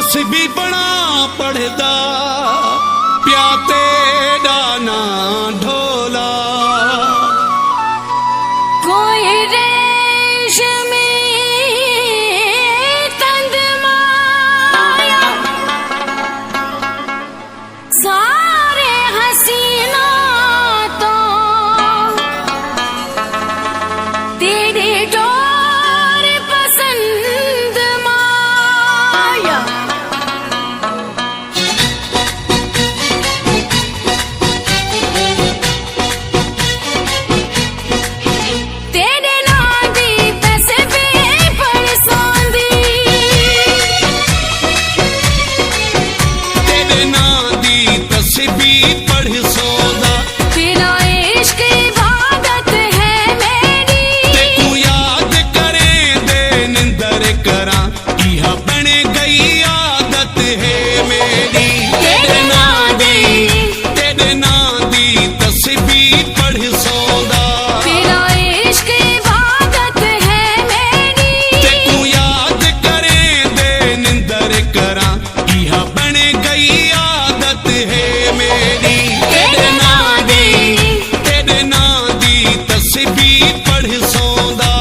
तस्बीह बना पढ़दा प्या तेरा ना ढोला कोई रेशमी तंद माया सारे हसीना तो तेरे डोर पसंद माया तेरे नां दी तस्बीह पढ़ सौंदी तेरे नां दी तस्बीह पढ़ सौंदा तेरा इश्क इबादत है मेरी ते तू याद करे दे निंदर करा इहा बन गई आदत है मेरी तेरे नां दी तस्बीह पढ़ सौंदा तेरा इश्क इबादत है मेरी ते तू याद करे दे निंदर करा इहा बन गई आदत है मेरी तेरे नां दी तस्बीह पढ़ सौंदा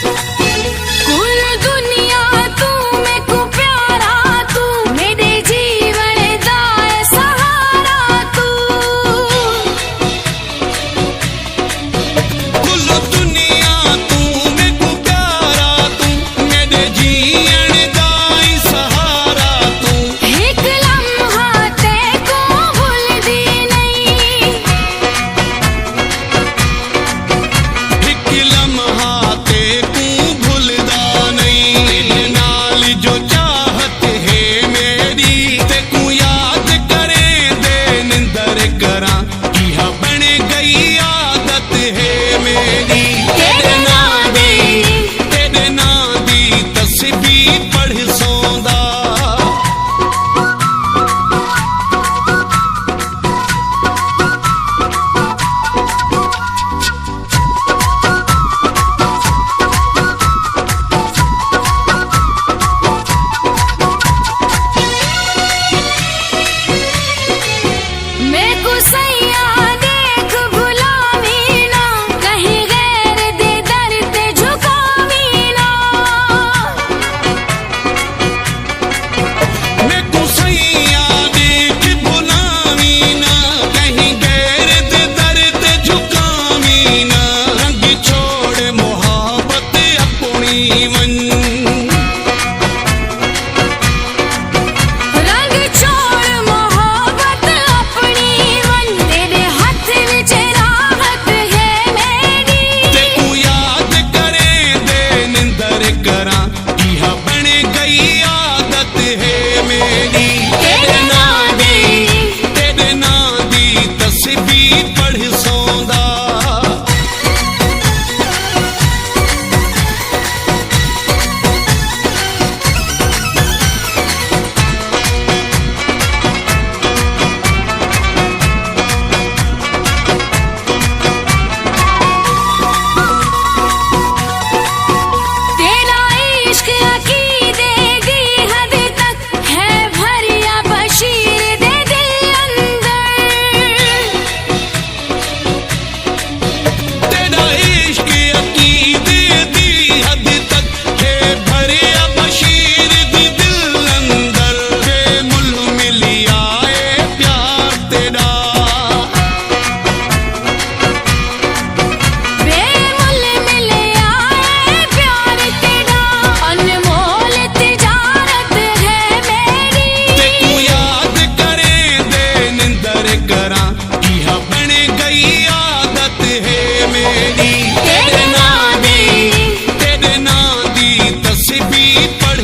कुल दुनिया तू मैं को प्यारा तू मेरे जीवन दा है सहारा तू कुल दुनिया तू मैनू प्यारा तू मेरे जीण दा ही सहारा तू एक लम्हा ते को भूलदी नहीं एक लम्हा ते तू भुलदा नहीं नाल जो चाहत है मेरी ते तू याद करे दे निंदर करा इहा बन गई आदत है मेरी तेरे नां दी तस्बीह पढ़ सौंदा मैं को सैया देख भुलावी ना कहीं गैर दे दर ते झुकावी ना मैं को सैया देख भुलावी ना कहीं गैर दे दर ते झुकावी ना रंग छोड़ मोहब्बत अपनी मन रंग छोड़ मोहब्बत अपनी मन तेरे हाथ विच राहत है मेरी ते तू याद करे दे निंदर करा इहा बन गई आदत है मेरी तेरे नां दी तस्बीह पढ़ सौंदा तेरा इश्क अकीदे दी हद तक है भरिया बशीर दे दिल अंदर तेरा इश्क अकीदे दी हद तक है भरिया बशीर दी दिल अंदर है मुल मिलिया ए प्यार तेरा बेमुल मिले आए प्यार तेरा अनमोल तिजारत है मेरी ते तू याद करे दे निंदर करा इहा बन गई आदत है मेरी तेरे नां दी तस्बीह पढ़